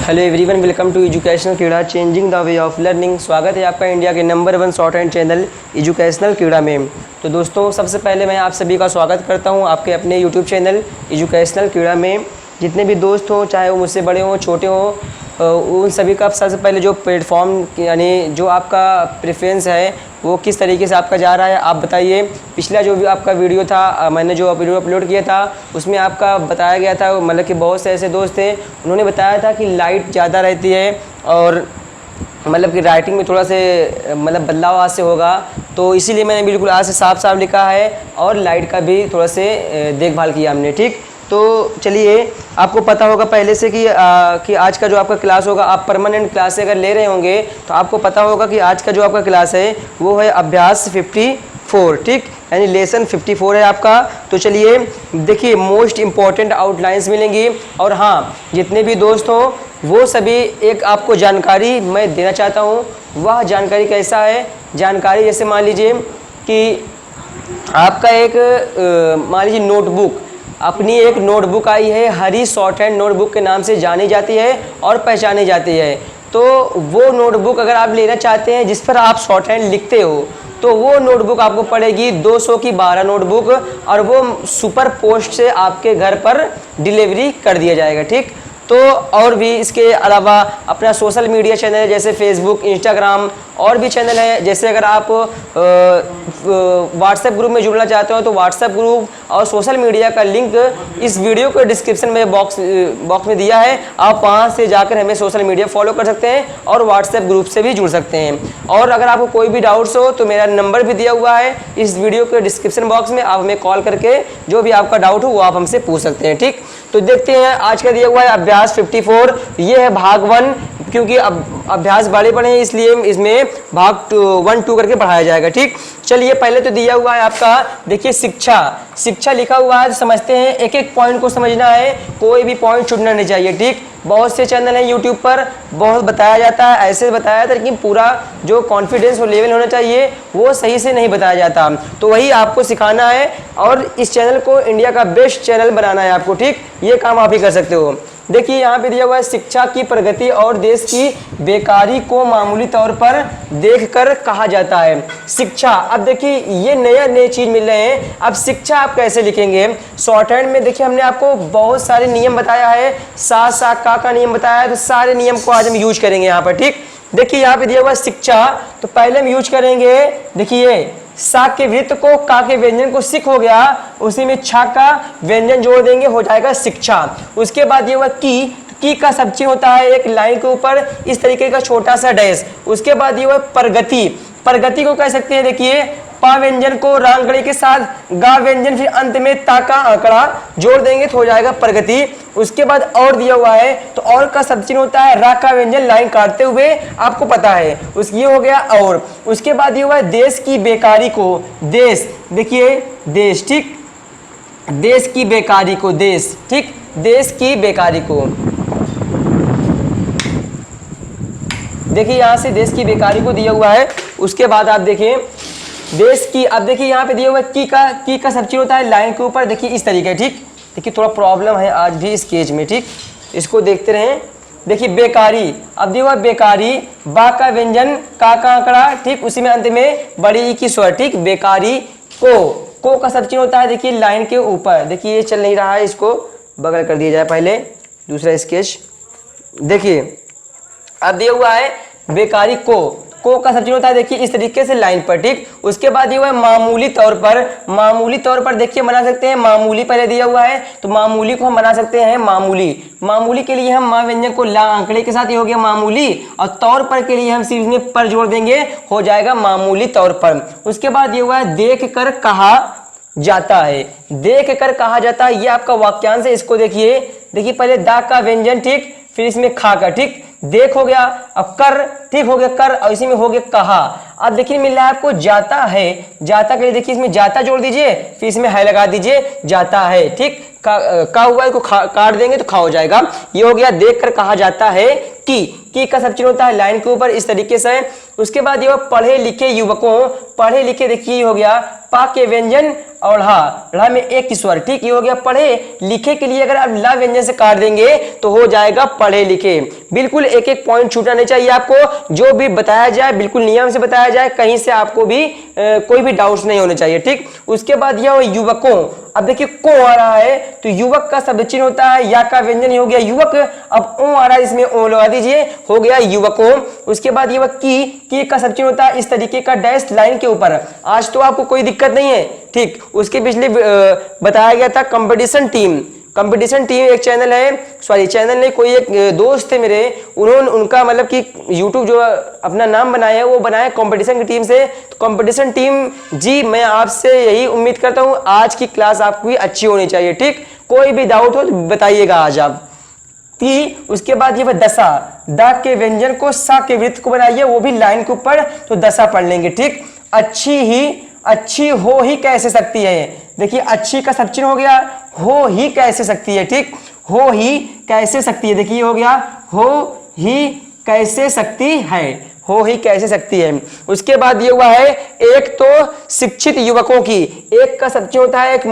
Hello everyone, welcome to educational Krida changing the way of learning. स्वागत है आपका India के number 1 short hand channel educational Krida में। तो दोस्तों, सबसे पहले मैं आप सभी का स्वागत करता हूं आपके अपने यूट्यूब चैनल एजुकेशनल क्रीड़ा में। जितने भी दोस्त हों, चाहे वो मुझसे बड़े हों छोटे हों, उन सभी का सबसे पहले जो प्लेटफॉर्म यानी जो आपका प्रेफरेंस है वो किस तरीके से आपका जा रहा है आप बताइए। पिछला जो भी आपका वीडियो था, मैंने जो वीडियो अपलोड किया था उसमें आपका बताया गया था, मतलब कि बहुत से ऐसे दोस्त थे उन्होंने बताया था कि लाइट ज़्यादा रहती है और मतलब कि राइटिंग में थोड़ा से मतलब बदलाव आज से होगा। तो इसीलिए मैंने बिल्कुल आज से साफ साफ लिखा है और लाइट का भी थोड़ा से देखभाल किया हमने। ठीक, तो चलिए, आपको पता होगा पहले से कि आज का जो आपका क्लास होगा, आप परमानेंट क्लास से अगर ले रहे होंगे तो आपको पता होगा कि आज का जो आपका क्लास है वो है अभ्यास 54। ठीक, यानी लेसन 54 है आपका। तो चलिए देखिए, मोस्ट इम्पॉर्टेंट आउटलाइंस मिलेंगी। और हाँ, जितने भी दोस्त हो वो सभी एक आपको जानकारी मैं देना चाहता हूँ। वह जानकारी कैसा है? जानकारी जैसे मान लीजिए कि आपका एक मान लीजिए नोटबुक, अपनी एक नोटबुक आई है, हरी शॉर्ट हैंड नोटबुक के नाम से जानी जाती है और पहचानी जाती है। तो वो नोटबुक अगर आप लेना चाहते हैं जिस पर आप शॉर्ट हैंड लिखते हो तो वो नोटबुक आपको पड़ेगी 200 की 12 नोटबुक, और वो सुपर पोस्ट से आपके घर पर डिलीवरी कर दिया जाएगा। ठीक, तो और भी इसके अलावा अपना सोशल मीडिया चैनल है जैसे फेसबुक, इंस्टाग्राम, और भी चैनल है। जैसे अगर आप व्हाट्सएप ग्रुप में जुड़ना चाहते हो तो व्हाट्सएप ग्रुप और सोशल मीडिया का लिंक इस वीडियो के डिस्क्रिप्शन में बॉक्स में दिया है। आप वहाँ से जाकर हमें सोशल मीडिया फॉलो कर सकते हैं और व्हाट्सएप ग्रुप से भी जुड़ सकते हैं। और अगर आपको कोई भी डाउट्स हो तो मेरा नंबर भी दिया हुआ है इस वीडियो के डिस्क्रिप्शन बॉक्स में, आप हमें कॉल करके जो भी आपका डाउट हो वो आप हमसे पूछ सकते हैं। ठीक, तो देखते हैं आज का दिया हुआ है अभ्यास 54। ये है भाग 1, क्योंकि अब अभ्यास बड़े बड़े हैं इसलिए इसमें भाग 1, 2 करके पढ़ाया जाएगा। ठीक, चलिए पहले तो दिया हुआ है आपका, देखिए शिक्षा लिखा हुआ है। तो समझते हैं, एक एक पॉइंट को समझना है, कोई भी पॉइंट छूटना नहीं चाहिए। ठीक, बहुत से चैनल हैं यूट्यूब पर, बहुत बताया जाता है, ऐसे बताया जाता है, लेकिन पूरा जो कॉन्फिडेंस और लेवल होना चाहिए वो सही से नहीं बताया जाता। तो वही आपको सिखाना है और इस चैनल को इंडिया का बेस्ट चैनल बनाना है आपको। ठीक, ये काम आप ही कर सकते हो। देखिए यहाँ पे दिया हुआ है, शिक्षा की प्रगति और देश की बेकारी को मामूली तौर पर देखकर कहा जाता है। शिक्षा, अब देखिए ये नए चीज मिल रहे हैं। अब शिक्षा आप कैसे लिखेंगे? शॉर्ट हैंड में देखिए हमने आपको बहुत सारे नियम बताया है, सा का नियम बताया है, तो सारे नियम को आज हम यूज करेंगे यहाँ पर। ठीक, देखिए यहाँ पे दिया हुआ है शिक्षा, तो पहले हम यूज करेंगे, देखिए सा के वृत्त को का के व्यंजन को सिक हो गया, उसी में छा का व्यंजन जोड़ देंगे, हो जाएगा शिक्षा। उसके बाद ये हुआ की का सब चिन्ह होता है एक लाइन के ऊपर इस तरीके का छोटा सा डैश। उसके बाद ये हुआ प्रगति को कह सकते हैं, देखिए पा व्यंजन को रांकड़ी के साथ गा व्यंजन, फिर अंत में ता का आंकड़ा जोड़ देंगे तो हो जाएगा प्रगति। उसके बाद और दिया हुआ है, तो और का सब चिन्ह होता है रा का व्यंजन लाइन काटते हुए, आपको पता है ये हो गया। और उसके बाद ये हुआ है देश की बेकारी को देश, देखिए देश, ठीक, देश की बेकारी को देश, ठीक, देश की बेकारी को, देखिए यहां से देश की बेकारी को दिया हुआ है। उसके बाद आप देखिए देश की, अब देखिए यहाँ पे दिया हुआ है की का सब चिन्ह होता है लाइन के ऊपर, देखिए इस तरीके। ठीक, देखिए थोड़ा प्रॉब्लम है आज भी इस केज में। ठीक, इसको देखते रहें। देखिए बेकारी, अब दिया हुआ बेकारी, बा का व्यंजन का आंकड़ा, ठीक, उसी में अंत में बड़ी ई की स्वर। ठीक, बेकारी को का सब चिन्ह होता है देखिए लाइन के ऊपर। देखिए ये चल नहीं रहा है, इसको बगल कर दिया जाए पहले, दूसरा स्केच। देखिए अब दिया हुआ है बेकारी को का सब चिन्ह होता है देखिए इस तरीके से लाइन पर। ठीक, उसके बाद दिया हुआ है मामूली तौर पर देखिए बना सकते हैं मामूली, पहले दिया हुआ है तो मामूली को हम बना सकते हैं मामूली के लिए हम मा व्यंजन को ला आंकड़े के साथ, ये हो गया मामूली, और तौर पर के लिए हम सिर्फ में पर जोड़ देंगे, हो जाएगा मामूली तौर पर। उसके बाद ये हुआ है देख कर कहा जाता है, देख कर कहा जाता है, ये आपका वाक्यांश है। इसको देखिए पहले दा का व्यंजन, ठीक, फिर इसमें खा का, ठीक, देख हो गया, अब कर, ठीक, हो गया कर, और इसी में हो गया कहा। अब देखिए मिल रहा है आपको जाता है, जाता के लिए देखिए इसमें जाता जोड़ दीजिए, फिर इसमें है लगा दीजिए, जाता है। ठीक, का हुआ है को काट देंगे तो खा हो जाएगा। ये हो गया देख कर कहा जाता है की का सब चिन्ह होता है लाइन के ऊपर इस तरीके से। उसके बाद ये पढ़े लिखे युवकों, पढ़े लिखे देखिए हो गया पा के व्यंजन और ढ़ में एक स्वर, ठीक। ये हो गया पढ़े लिखे के लिए अगर आप ला व्यंजन से काट देंगे तो हो जाएगा पढ़े लिखे। बिल्कुल एक एक पॉइंट छूटना नहीं चाहिए आपको, जो भी बताया जाए बिल्कुल नियम से बताया जाए, कहीं से आपको भी कोई भी डाउट्स नहीं होने चाहिए, ठीक। उसके बाद यह युवकों, अब देखिए को आ रहा है तो युवक का शब्द चिन्ह होता है, या का व्यंजन हो गया युवक, अब ओ आ रहा है इसमें ओ लगा दीजिए, हो गया युवकों। उसके बाद युवक की का शब्द चिन्ह होता है इस तरीके का डैश लाइन के ऊपर। आज तो आपको कोई दिक्कत नहीं है, ठीक। उसके पिछले बताया गया था कंपटीशन टीम, कंपटीशन टीम एक चैनल है, सॉरी चैनल नहीं, कोई एक दोस्त थे मेरे, उन्होंने उनका मतलब कि यूट्यूब जो अपना नाम बनाया है वो बनाया कंपटीशन की टीम से। तो कंपटीशन टीम जी मैं आपसे यही उम्मीद करता हूँ आज की क्लास आपकी अच्छी होनी चाहिए, ठीक। कोई भी डाउट हो तो बताइएगा आज आप। उसके बाद ये दशा, दा के व्यंजन को सा के वृत्त को बनाइए, वो भी लाइन के ऊपर, तो दशा पढ़ लेंगे, ठीक। अच्छी हो ही कैसे सकती है, देखिए अच्छी का सब चिन्ह हो गया, हो ही कैसे सकती है, ठीक। हो ही कैसे सकती है, देखिए हो गया हो ही कैसे सकती है, हो ही कैसे सकती है। उसके बाद ये हुआ है एक तो शिक्षित युवकों की, एक का सब चिन्ह होता है एक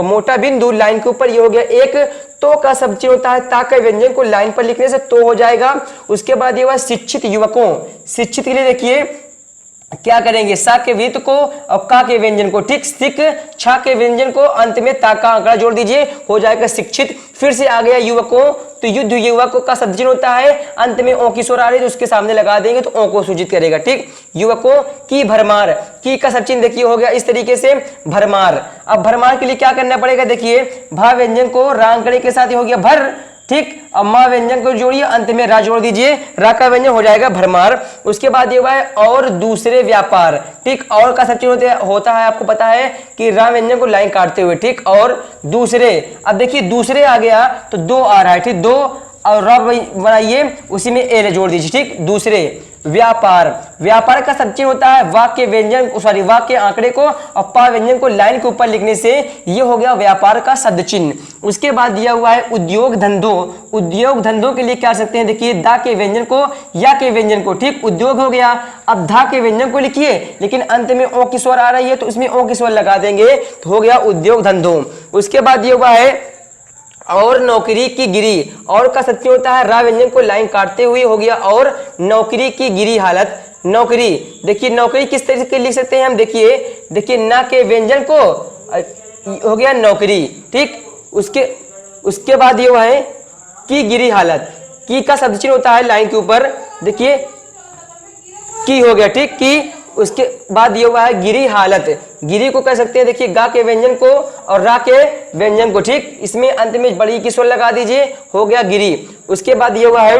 मोटा बिंदु लाइन के ऊपर, ये हो गया एक, तो का सब चिन्ह होता है ता के व्यंजन को लाइन पर लिखने से तो हो जाएगा। उसके बाद ये हुआ शिक्षित युवकों, शिक्षित के लिए देखिए क्या करेंगे, सा के वृत्त को और का के व्यंजन को, ठीक। सिक छा के व्यंजन को अंत में ता का आंकड़ा जोड़ दीजिए, हो जाएगा शिक्षित। फिर से आ गया युवकों, तो युद्ध युवक का शब्द चिन्ह होता है अंत में ओ की स्वर आ रही है तो उसके सामने लगा देंगे तो ओ को सूचित करेगा, ठीक। युवकों की भरमार, की का शब्द चिन्ह देखिए हो गया इस तरीके से भरमार। अब भरमार के लिए क्या करना पड़ेगा, देखिए भा व्यंजन को रा आंकड़े के साथ हो गया भर, ठीक। अब मां व्यंजन को जोड़िए, अंत में रा जोड़ दीजिए, रा का व्यंजन हो जाएगा भरमार। उसके बाद ये हुआ है और दूसरे व्यापार, ठीक। और का सब चिन्ह होता है आपको पता है कि रा व्यंजन को लाइन काटते हुए, ठीक। और दूसरे, अब देखिए दूसरे आ गया तो दो आ रहा है, ठीक। दो और रा बनाइए, उसी में ए जोड़ दीजिए, ठीक। दूसरे व्यापार, व्यापार का सब चिन्ह होता है वाक्य व्यंजन, सॉरी वाक्य आंकड़े को और पा व्यंजन को लाइन के ऊपर लिखने से ये हो गया व्यापार का शब्द चिन्ह। उसके बाद दिया हुआ है उद्योग धंधों, उद्योग धंधों के लिए क्या सकते हैं, देखिए दा के व्यंजन को या के व्यंजन को, ठीक। उद्योग हो गया, अब धा के व्यंजन को लिखिए लेकिन अंत में ओ की स्वर आ रही है तो इसमें ओ की स्वर लगा देंगे तो हो गया उद्योग धंधों। उसके बाद ये हुआ है और नौकरी की गिरी, और का सत्य होता है रा व्यंजन को लाइन काटते हुए हो गया और नौकरी की गिरी हालत, नौकरी, देखिए नौकरी किस तरीके से लिख सकते हैं हम, देखिए ना के व्यंजन को हो गया नौकरी, ठीक। उसके बाद ये हुआ है की गिरी हालत, की का शब्द चिन्ह होता है लाइन के ऊपर, देखिए की हो गया, ठीक। की उसके बाद ये हुआ है गिरी हालत, गिरी को कह सकते हैं देखिए गा के व्यंजन को और रा के व्यंजन को, ठीक। इसमें अंत में बड़ी की स्वर लगा दीजिए, हो गया गिरी। उसके बाद ये हुआ है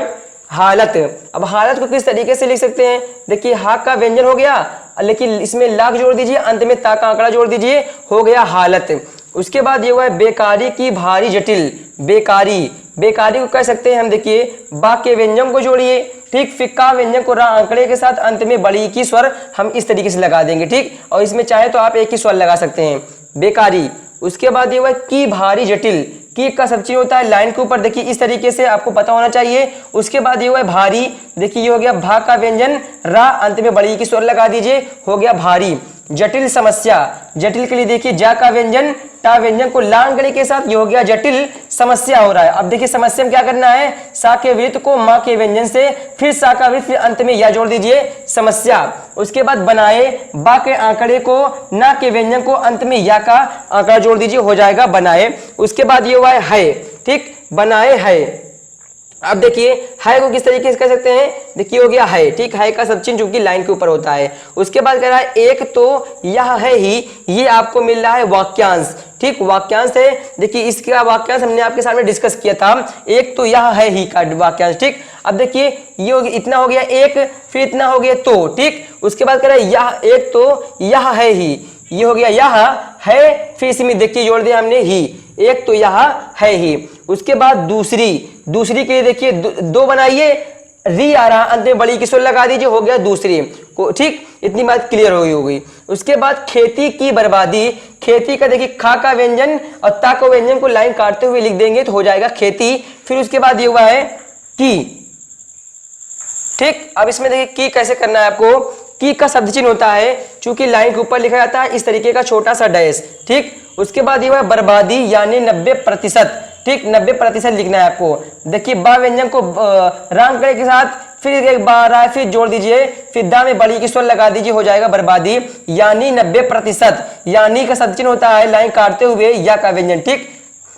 हालत, अब हालत को किस तरीके से लिख सकते हैं, देखिए हा का व्यंजन हो गया लेकिन इसमें लाख जोड़ दीजिए, अंत में ता का आंकड़ा जोड़ दीजिए, हो गया हालत। उसके बाद ये हुआ है बेकारी की भारी जटिल, बेकारी, बेकारी को कह सकते हैं हम देखिए बा के व्यंजन को जोड़िए, ठीक। फिक्का व्यंजन को रा आंकड़े के साथ अंत में बड़ी की स्वर हम इस तरीके से लगा देंगे, ठीक। और इसमें चाहे तो आप एक ही स्वर लगा सकते हैं, बेकारी। उसके बाद ये हुआ की भारी जटिल, की का सब चिन्ह होता है लाइन के ऊपर, देखिए इस तरीके से आपको पता होना चाहिए। उसके बाद ये हुआ है भारी, देखिए ये हो गया भा का व्यंजन रा अंत में बड़ी की स्वर लगा दीजिए, हो गया भारी। जटिल समस्या, जटिल के लिए देखिए जा का व्यंजन टा व्यंजन को ला आंकड़े के साथ, ये हो गया जटिल समस्या हो रहा है। अब देखिए समस्या में क्या करना है, सा के वृत्त को मां के व्यंजन से, फिर सा का वृत्त, फिर अंत में या जोड़ दीजिए समस्या। उसके बाद बनाए, बा के आंकड़े को ना के व्यंजन को अंत में या का आंकड़ा जोड़ दीजिए, हो जाएगा बनाए। उसके बाद ये हुआ है, ठीक। बनाए है, अब देखिए है को किस तरीके से कह सकते हैं, देखिए हो गया है, ठीक। है का सब चिन्ह जो कि लाइन के ऊपर होता है। उसके बाद कह रहा है एक तो यह है ही, ये आपको मिल रहा है वाक्यांश, ठीक। वाक्यांश है, देखिए इसका वाक्यांश हमने आपके सामने डिस्कस किया था, एक तो यह है ही का वाक्यांश, ठीक। अब देखिए ये हो गया, इतना हो गया एक, फिर इतना हो गया तो, ठीक। उसके बाद कह रहा है यह एक तो यह है ही, ये हो गया यह है, फिर इसी में देखिए जोड़ दिया हमने ही, एक तो यह है ही। उसके बाद दूसरी, दूसरी के लिए देखिए दो बनाइए, री आ रहा अंत में बड़ी की स्वर लगा दीजिए, हो गया दूसरी को, ठीक। इतनी बात क्लियर हो गई होगी। उसके बाद खेती की बर्बादी, खेती का देखिए खा का व्यंजन और ता का व्यंजन को लाइन काटते हुए लिख देंगे तो हो जाएगा खेती। फिर उसके बाद ये हुआ है की, ठीक। अब इसमें देखिए की कैसे करना है आपको, की का शब्द चिन्ह होता है चूंकि लाइन के ऊपर लिखा जाता है इस तरीके का छोटा सा डैश, ठीक। उसके बाद ये हुआ बर्बादी यानी 90%, ठीक, 90% लिखना है आपको। देखिए बा व्यंजन को राम करे के साथ फिर एक बार आए, फिर जोड़ दीजिए, फिर दा में बड़ी की स्वर लगा दीजिए, हो जाएगा बर्बादी यानी 90%। यानी का सब चिन्ह होता है लाइन काटते हुए या का व्यंजन, ठीक।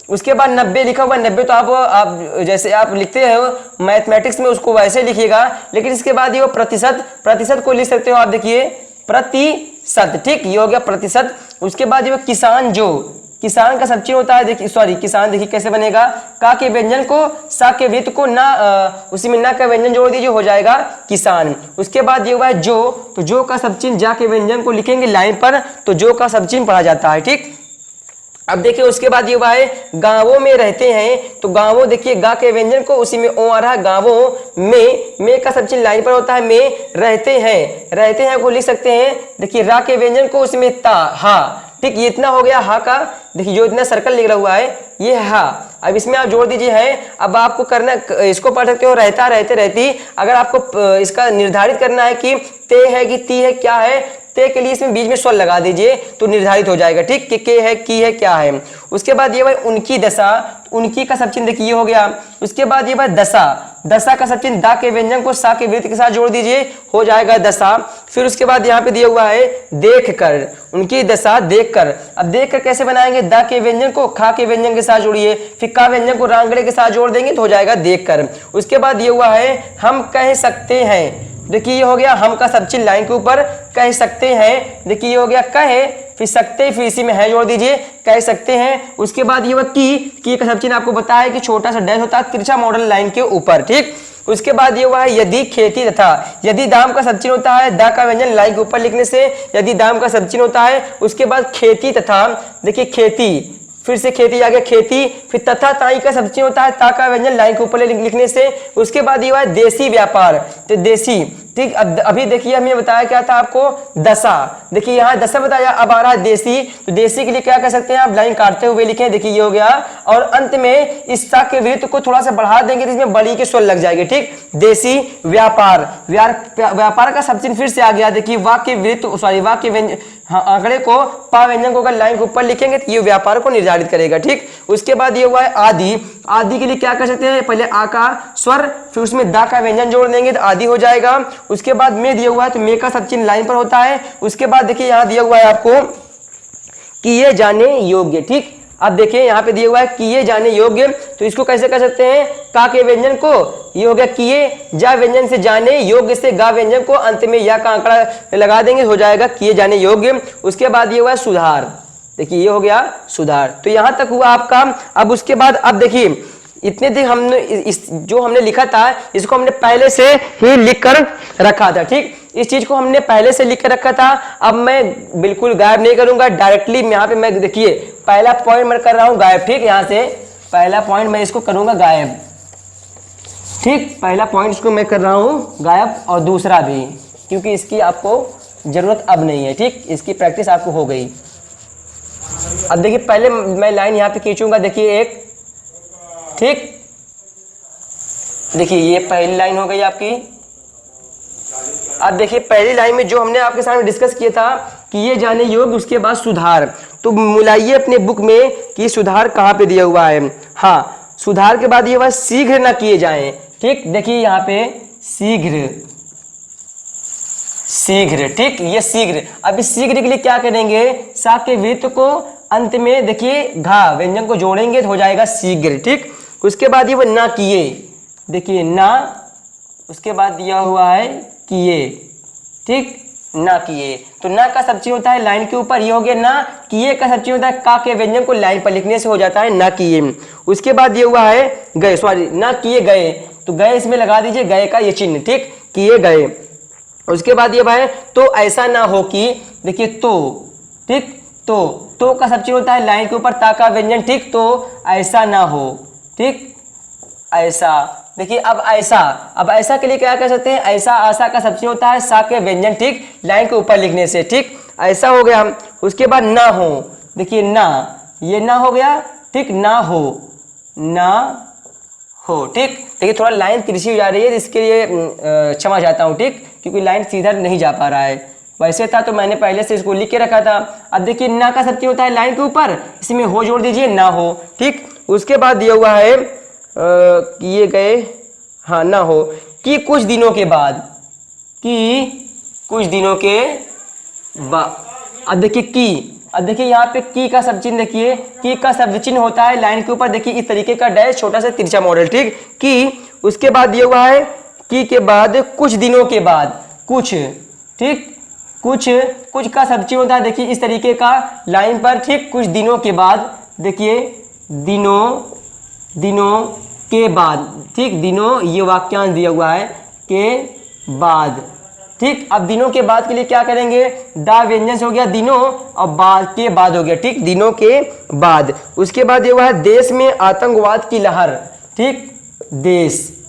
उसके बाद 90 लिखा हुआ, 90 तो आप जैसे आप लिखते हो मैथमेटिक्स में उसको वैसे लिखिएगा, लेकिन इसके बाद ये वो प्रतिशत को लिख सकते हो आप, देखिए प्रतिशत, ठीक, ये हो गया प्रतिशत। उसके बाद ये किसान, जो किसान का सब चिन्ह होता है, देखिए सॉरी किसान, देखिए कैसे बनेगा, का के व्यंजन को सा के वृत्त को ना उसी में ना का व्यंजन जोड़ दीजिए, हो जाएगा किसान। उसके बाद ये हुआ है जो, तो जो का सब चिन्ह जा के व्यंजन को लिखेंगे लाइन पर, तो जो का सब चिन्ह पढ़ा जाता है, ठीक। अब देखिए उसके बाद ये हुआ है गांवों में रहते हैं, तो गांवों, देखिए गा के व्यंजन को उसी में ओ आ रहा है, गांवों में का सब चिन्ह लाइन पर होता है, में रहते हैं को लिख सकते हैं, देखिए रा के व्यंजन को उसमें ता हा, ठीक, ये इतना हो गया हा का, देखिए जो इतना सर्कल लिख रहा हुआ है ये हा। अब इसमें आप जोड़ दीजिए है। अब आपको करना, इसको पढ़ सकते हो रहता रहते रहती। अगर आपको इसका निर्धारित करना है कि ते है कि ती है क्या है, ते के लिए इसमें बीच में स्वर लगा दीजिए तो निर्धारित हो जाएगा, ठीक, कि के है की है क्या है। उसके बाद ये भाई उनकी दशा, उनकी का सब चिन्ह देखिए हो गया। उसके बाद ये भाई दशा का सब चिन्ह दा के व्यंजन को सा के वृत्त के साथ जोड़ दीजिए, हो जाएगा दशा। फिर उसके बाद यहाँ पे दिया हुआ है देख कर, उनकी दशा देख कर। अब देख कर कैसे बनाएंगे, दा के व्यंजन को खा के व्यंजन के साथ जोड़िए, फिर का व्यंजन को रांगड़े के साथ जोड़ देंगे तो हो जाएगा देख कर। उसके बाद ये हुआ है हम कह सकते हैं, देखिए ये हो गया हम का सब चिन्ह लाइन के ऊपर, कह सकते हैं, देखिए ये हो गया कहे, फिर सकते, फिर इसी में है जोड़ दीजिए, कह सकते हैं। उसके बाद ये हुआ की का सब चिन्ह आपको बताया कि छोटा सा डैश होता है तिरछा मॉडल लाइन के ऊपर, ठीक। उसके बाद ये हुआ है यदि खेती तथा, यदि दाम का सब चिन्ह होता है दा का व्यंजन लाइन के ऊपर लिखने से यदि दाम का सब चिन्ह होता है। उसके बाद खेती तथा, देखिए खेती, फिर से खेती आ गया खेती, फिर तथा ताई का सब चिन्ह होता है ता का व्यंजन लाइन के ऊपर लिखने से। उसके बाद ये हुआ है देसी व्यापार, तो देसी, ठीक। अब अभी देखिए हमने बताया क्या था आपको दशा, देखिए यहाँ दशा बताया, अब आ रहा है देसी, तो देसी के लिए क्या कर सकते हैं आप, लाइन काटते हुए लिखें, देखिए ये हो गया। और अंत में इस सा के वृत्त को थोड़ा सा बढ़ा देंगे तो इसमें बड़ी के स्वर लग जाएंगे, ठीक। देसी व्यापार, व्यापार का सब चिन्ह फिर से आ गया, देखिए वाक्य वृत्त सॉरी वाक्य व्यंजन, हाँ आंकड़े को पा व्यंजन को अगर लाइन के ऊपर लिखेंगे तो ये व्यापार को निर्धारित करेगा, ठीक। उसके बाद ये हुआ है आदि, आदि के लिए क्या कर सकते हैं, पहले आ का स्वर फिर उसमें दा का व्यंजन जोड़ देंगे तो आदि हो जाएगा। उसके बाद में दिया हुआ है तो मे का सब चिन्ह लाइन पर होता है। उसके बाद देखिए यहाँ दिया हुआ है आपको किए जाने योग्य, ठीक। अब देखिए यहाँ पे दिया हुआ है किए जाने योग्य, तो इसको कैसे कर सकते हैं, का के व्यंजन को ये हो गया किए, जा व्यंजन से जाने, योग्य से गा व्यंजन को अंत में या का आंकड़ा लगा देंगे, हो जाएगा किए जाने योग्य। उसके बाद ये हुआ है सुधार, देखिए ये हो गया सुधार। तो यहाँ तक हुआ आपका। अब उसके बाद अब देखिए इतने दिन हमने जो हमने लिखा था इसको हमने पहले से ही लिख कर रखा था, ठीक। इस चीज को हमने पहले से लिख कर रखा था। अब मैं बिल्कुल गायब नहीं करूंगा, डायरेक्टली यहाँ पे मैं देखिए पहला पॉइंट मैं कर रहा हूँ गायब, ठीक। यहाँ से पहला पॉइंट मैं इसको करूंगा गायब, ठीक। पहला पॉइंट इसको मैं कर रहा हूँ गायब, और दूसरा भी, क्योंकि इसकी आपको जरूरत अब नहीं है, ठीक। इसकी प्रैक्टिस आपको हो गई। अब देखिए पहले मैं लाइन यहाँ पे खींचूंगा, देखिए एक, ठीक। देखिए ये पहली लाइन हो गई आपकी। अब देखिए पहली लाइन में जो हमने आपके सामने डिस्कस किया था कि ये जाने योग्य, उसके बाद सुधार। तो मिलाइए अपने बुक में कि सुधार कहाँ पे दिया हुआ है। हाँ, सुधार के बाद ये हुआ शीघ्र ना किए जाएं, ठीक। देखिए यहाँ पे शीघ्र, शीघ्र, ठीक, ये शीघ्र। अब इस शीघ्र के लिए क्या करेंगे, सा के वृत्त को अंत में देखिए घा व्यंजन को जोड़ेंगे तो हो जाएगा शीघ्र, ठीक। उसके बाद ये वो ना किए, देखिए ना, उसके बाद दिया हुआ है किए, ठीक, ना किए। तो ना का सब चीज होता है लाइन के ऊपर, ये हो गया ना। किए का सब चीज होता है का के व्यंजन को लाइन पर लिखने से हो जाता है ना किए। उसके बाद ये हुआ है गए, सॉरी ना किए गए, तो गए इसमें लगा दीजिए गए का ये चिन्ह, ठीक, किए गए। उसके बाद ये भाई तो ऐसा ना हो कि, देखिए तो, ठीक, तो का सब चीज होता है लाइन के ऊपर ता का व्यंजन, ठीक। तो ऐसा ना हो, ठीक, ऐसा। देखिए अब ऐसा के लिए क्या कर सकते हैं, ऐसा आशा का सब चीज होता है सा के व्यंजन, ठीक, लाइन के ऊपर लिखने से, ठीक, ऐसा हो गया। उसके बाद ना हो, देखिए ना, ये ना हो गया, ठीक, ना हो, ना हो, ठीक। देखिए थोड़ा लाइन तिरछी हो जा रही है, इसके लिए क्षमा चाहता हूँ, ठीक, क्योंकि लाइन सीधा नहीं जा पा रहा है, वैसे था तो मैंने पहले से इसको लिख के रखा था। अब देखिए ना का सब होता है लाइन के ऊपर, इसमें हो जोड़ दीजिए, ना हो। ठीक, उसके बाद दिया हुआ है किए गए, हाँ ना हो, कि कुछ दिनों के बाद, कि कुछ दिनों के बाद। अब देखिए की, अब देखिए यहाँ पे की का शब्द चिन्ह, देखिए की का शब्द चिन्ह होता है लाइन के ऊपर, देखिए इस तरीके का डैश छोटा सा तिरछा मॉडल। ठीक, की, उसके बाद दिया हुआ है की के बाद कुछ दिनों के बाद, कुछ, ठीक, कुछ, कुछ का शब्द चिन्ह होता है देखिए इस तरीके का लाइन पर। ठीक, कुछ दिनों के बाद, देखिए दिनों, दिनों के बाद। ठीक, दिनों, ये वाक्यांश दिया हुआ है के बाद। ठीक, अब दिनों के बाद के लिए क्या करेंगे, दा व्यंजन से हो गया दिनों, और बाद के बाद हो गया। ठीक, दिनों के बाद। उसके बाद ये हुआ है देश में आतंकवाद की लहर। ठीक, देश,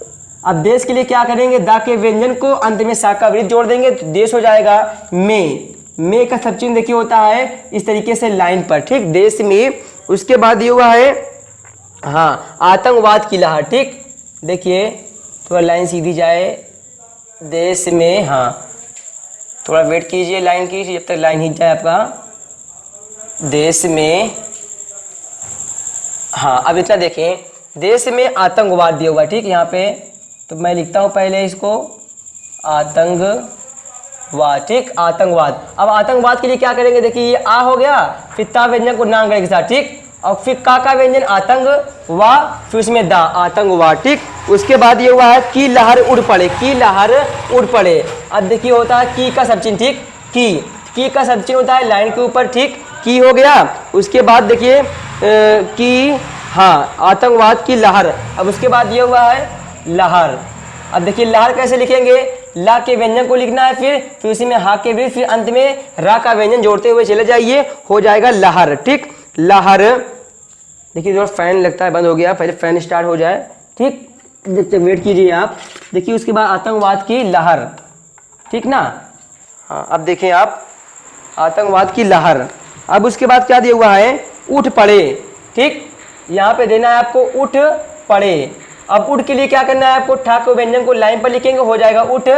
अब देश के लिए क्या करेंगे, दा के व्यंजन को अंत में सा का वृत्त जोड़ देंगे तो देश हो जाएगा में का सब चिन्ह देखिए होता है इस तरीके से लाइन पर। ठीक, देश में। उसके बाद ये हुआ है हाँ आतंकवाद की लहर। ठीक, देखिए थोड़ा लाइन सीधी जाए, देश में, हाँ थोड़ा वेट कीजिए लाइन की, जब तक लाइन खींच जाए आपका। देश में, हाँ अब इतना देखें, देश में आतंकवाद दिया हुआ है। ठीक, यहाँ पे तो मैं लिखता हूँ पहले इसको आतंकवाद। ठीक, आतंकवाद। अब आतंकवाद के लिए क्या करेंगे, देखिए ये आ हो गया, फिर ता व्यंजन को नाम के साथ। ठीक, और फिर का व्यंजन आतंक वा, फिर उसमें दा, आतंकवाद। ठीक, उसके बाद ये हुआ है कि लहर उड़ पड़े, की लहर उड़ पड़े। अब देखिए होता है की का सब चिन्ह। ठीक, की का सब चिन्ह होता है लाइन के ऊपर। ठीक, की हो गया। उसके बाद देखिए कि हाँ आतंकवाद की लहर। अब उसके बाद ये हुआ है लहर। अब देखिए लहर कैसे लिखेंगे, ला के व्यंजन को लिखना है, फिर उसी में हा के वृत्त, फिर अंत में रा का व्यंजन जोड़ते हुए चले जाइए, हो जाएगा लहर। ठीक, लहर। देखिए थोड़ा फैन लगता है बंद हो गया, पहले फैन स्टार्ट हो जाए। ठीक, जब तक वेट कीजिए आप। देखिए उसके बाद आतंकवाद की लहर। ठीक ना, हाँ अब देखें आप आतंकवाद की लहर। अब उसके बाद क्या दिया हुआ है, उठ पड़े। ठीक, यहाँ पे देना है आपको उठ पड़े। अब उठ के लिए क्या करना है आपको, ठा को व्यंजन को लाइन पर लिखेंगे, हो जाएगा उठ।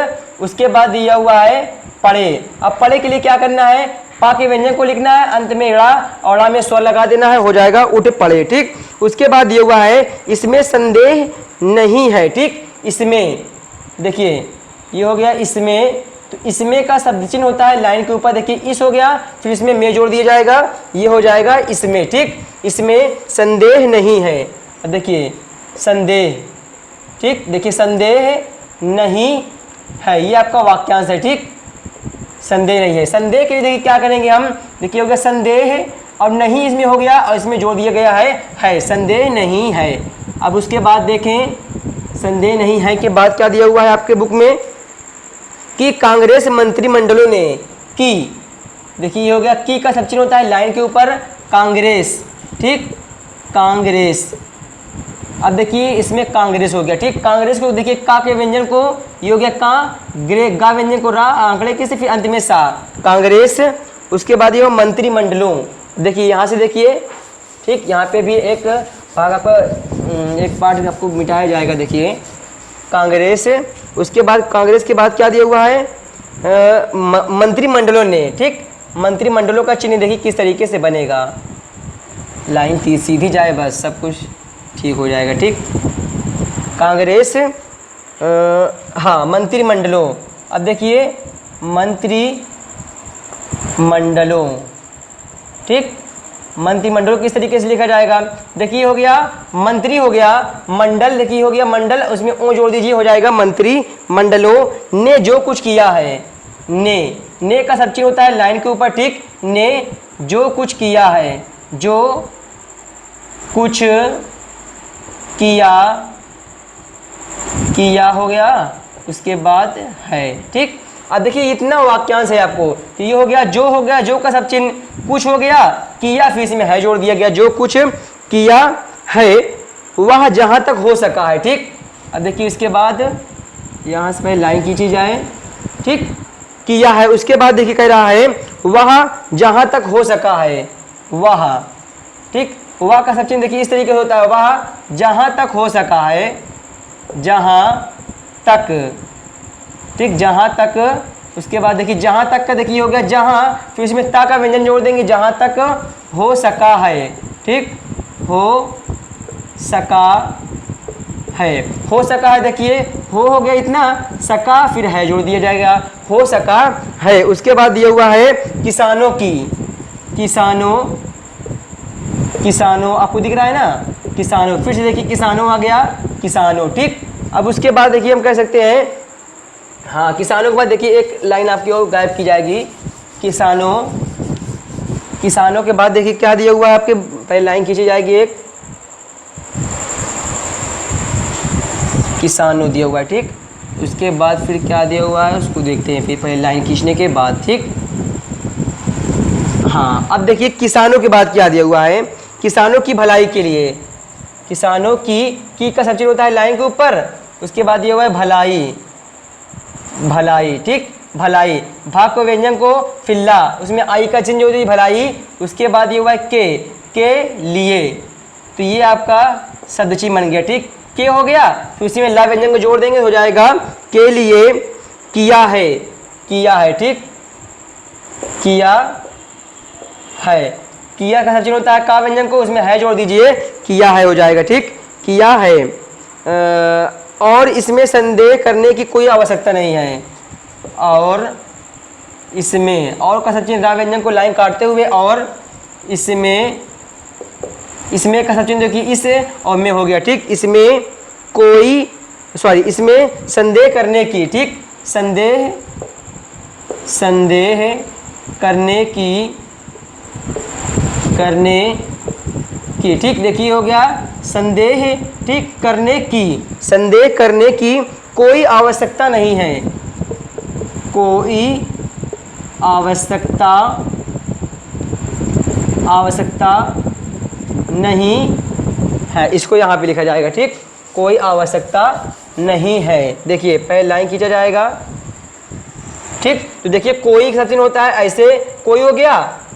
उसके बाद दिया हुआ है पड़े। अब पड़े के लिए क्या करना है, पा के व्यंजन को लिखना है, अंत में ड़ा और ड़ा में स्वर लगा देना है, हो जाएगा उठ पड़े। ठीक, उसके बाद दिया हुआ है इसमें संदेह नहीं है। ठीक, इसमें, देखिए ये हो गया इसमें, तो इसमें का शब्द चिन्ह होता है लाइन के ऊपर, देखिए इस हो गया, फिर इसमें में जोड़ दिया जाएगा, ये हो जाएगा इसमें। ठीक, इसमें संदेह नहीं है। अब देखिए संदेह, ठीक, देखिए संदेह नहीं है, ये आपका वाक्यांश है। ठीक, संदेह नहीं है। संदेह के लिए देखिए क्या करेंगे हम, देखिए हो गया संदेह और नहीं इसमें हो गया और इसमें जोड़ दिया गया है, संदेह नहीं है। अब उसके बाद देखें संदेह नहीं है के बाद क्या दिया हुआ है आपके बुक में, कि कांग्रेस मंत्रिमंडलों ने की। देखिए ये हो गया की का सब चिन्ह होता है लाइन के ऊपर, कांग्रेस। ठीक, कांग्रेस। अब देखिए इसमें कांग्रेस हो गया। ठीक, कांग्रेस को देखिए का के व्यंजन को, ये हो गया का, ग्रे गा व्यंजन को रा, आंकड़े के से, फिर अंत में सा, कांग्रेस। उसके बाद ये हो मंत्रिमंडलों। देखिए यहाँ से देखिए, ठीक, यहाँ पे भी एक भाग आपका एक पार्ट आपको मिटाया जाएगा। देखिए कांग्रेस। उसके बाद कांग्रेस के बाद क्या दिया हुआ है, मंत्रिमंडलों ने। ठीक, मंत्रिमंडलों का चिन्ह देखिए किस तरीके से बनेगा, लाइन सीधी जाए बस सब कुछ ठीक हो जाएगा। ठीक, कांग्रेस, हाँ मंत्रिमंडलों। अब देखिए मंत्रिमंडलों। ठीक, मंत्रिमंडलों किस तरीके से लिखा जाएगा, देखिए हो गया मंत्री, हो गया मंडल, देखिए हो गया मंडल, उसमें ओ जोड़ दीजिए, हो जाएगा मंत्रिमंडलों ने जो कुछ किया है। ने का सब चिन्ह होता है लाइन के ऊपर। ठीक, ने जो कुछ किया है, जो कुछ किया हो गया, उसके बाद है। ठीक, अब देखिए इतना वाक्यांश है आपको, तो ये हो गया, जो का सब चिन्ह, कुछ हो गया, किया, फिर इसमें है जोड़ दिया गया, जो कुछ किया है वह जहां तक हो सका है। ठीक, अब देखिए इसके बाद यहाँ से पहले लाइन खींची जाए। ठीक, किया है, उसके बाद देखिए कह रहा है वह जहां तक हो सका है, वह। ठीक, वह का सब चिन्ह देखिए इस तरीके से होता है, वह जहां तक हो सका है, जहां तक। ठीक, जहां तक उसके बाद देखिए जहाँ तक का देखिए हो गया जहाँ, फिर इसमें ता का व्यंजन जोड़ देंगे जहाँ तक हो सका है, ठीक, हो सका है, हो सका है देखिए हो गया इतना, सका फिर है जोड़ दिया जाएगा, हो सका है। उसके बाद दिया हुआ है किसानों की, किसानों, किसानों आपको दिख रहा है ना, किसानों, फिर से देखिए किसानों आ गया, किसानों, ठीक। अब उसके बाद देखिए हम कह सकते हैं, हाँ किसानों के बाद देखिए एक लाइन आपकी और गायब की जाएगी, किसानों, किसानों के बाद देखिए क्या दिया हुआ है आपके, पहले लाइन खींची जाएगी एक, किसानों दिया हुआ है, ठीक। उसके बाद फिर क्या दिया हुआ है उसको देखते हैं फिर पहले लाइन खींचने के बाद, ठीक। हाँ अब देखिए किसानों के बाद क्या दिया हुआ है, किसानों की भलाई के लिए, किसानों की का सब चीज होता है लाइन के ऊपर, उसके बाद दिया हुआ है भलाई, भलाई, ठीक, भलाई, भाग को व्यंजन को फिल्ला, उसमें आई का चिन्ह जो होती है भलाई, उसके बाद ये हुआ है के लिए, तो ये आपका शब्दचिन्ह बन गया, ठीक, के हो गया, फिर उसी में ला व्यंजन को जोड़ देंगे हो जाएगा के लिए, किया है, किया है, ठीक, किया है, किया का सचिन होता है का व्यंजन को, उसमें है जोड़ दीजिए, किया है हो जाएगा, ठीक, किया है। और इसमें संदेह करने की कोई आवश्यकता नहीं है, और इसमें और का सचिन रा व्यंजन को लाइन काटते हुए, और इसमें, इसमें का सचिन देखिए इस और में हो गया, ठीक, इसमें कोई सॉरी इसमें संदेह करने की, ठीक, संदेह, संदेह करने की, करने की, ठीक, देखिए हो गया संदेह, ठीक, करने की, संदेह करने की कोई आवश्यकता नहीं है, कोई आवश्यकता, आवश्यकता नहीं है, इसको यहाँ पे लिखा जाएगा, ठीक, कोई आवश्यकता नहीं है। देखिए पहले लाइन खींचा जाएगा, ठीक, तो देखिए कोई का चिन्ह होता है ऐसे, कोई हो गया,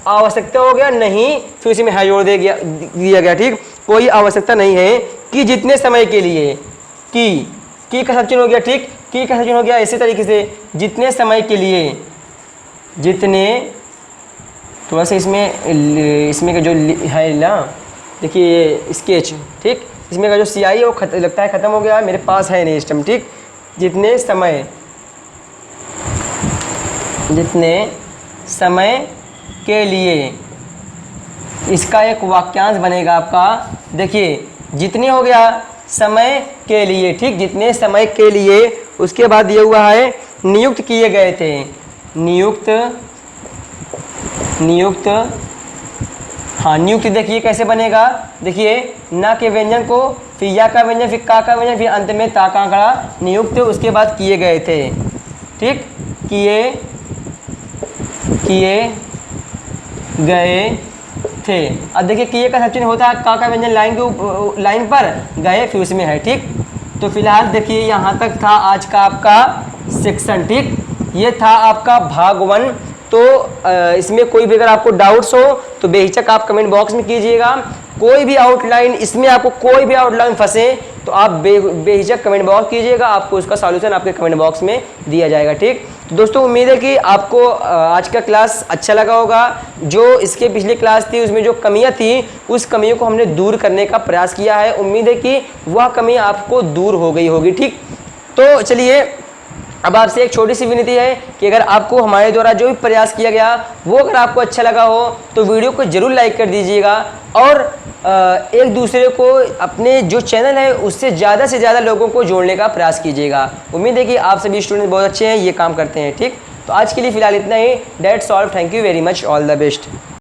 आवश्यकता हो गया, नहीं, फिर उसी में है जोड़ दिया गया, ठीक, कोई आवश्यकता नहीं है कि जितने समय के लिए, की का चिन्ह हो गया, ठीक, की का चिन्ह हो गया इसी तरीके से, जितने समय के लिए, जितने, थोड़ा सा इसमें का जो है ना, देखिए स्केच, ठीक, इसमें का जो सियाही है वो लगता है ख़त्म हो गया है, मेरे पास है नहीं इस टाइम, ठीक, जितने समय, जितने समय के लिए, इसका एक वाक्यांश बनेगा आपका, देखिए जितने हो गया समय के लिए, ठीक, जितने समय के लिए, उसके बाद दिया हुआ है नियुक्त किए गए थे, नियुक्त, नियुक्त, हाँ नियुक्त देखिए कैसे बनेगा, देखिए ना के व्यंजन को, फिर या का व्यंजन, फिर का व्यंजन, फिर अंत में ता का आंकड़ा, नियुक्त, उसके बाद किए गए थे, ठीक, किए, किए गए थे। अब देखिए किए का सब चिन्ह होता है का व्यंजन लाइन के लाइन पर, गए फिर उसमें है, ठीक। तो फिलहाल देखिए यहाँ तक था आज का आपका सेक्शन, ठीक, ये था आपका भाग 1। तो इसमें कोई भी अगर आपको डाउट्स हो तो बेहिचक आप कमेंट बॉक्स में कीजिएगा, कोई भी आउटलाइन, इसमें आपको कोई भी आउटलाइन फंसे तो आप बेहिचक कमेंट बॉक्स कीजिएगा, आपको उसका सॉल्यूशन आपके कमेंट बॉक्स में दिया जाएगा, ठीक। तो दोस्तों उम्मीद है कि आपको आज का क्लास अच्छा लगा होगा। जो इसके पिछली क्लास थी उसमें जो कमियां थी उस कमियों को हमने दूर करने का प्रयास किया है, उम्मीद है कि वह कमी आपको दूर हो गई होगी, ठीक। तो चलिए अब आपसे एक छोटी सी विनती है कि अगर आपको हमारे द्वारा जो भी प्रयास किया गया वो अगर आपको अच्छा लगा हो तो वीडियो को ज़रूर लाइक कर दीजिएगा, और एक दूसरे को अपने जो चैनल है उससे से ज़्यादा लोगों को जोड़ने का प्रयास कीजिएगा। उम्मीद है कि आप सभी स्टूडेंट बहुत अच्छे हैं, ये काम करते हैं, ठीक। तो आज के लिए फ़िलहाल इतना ही। That's all, thank you very much, all the best.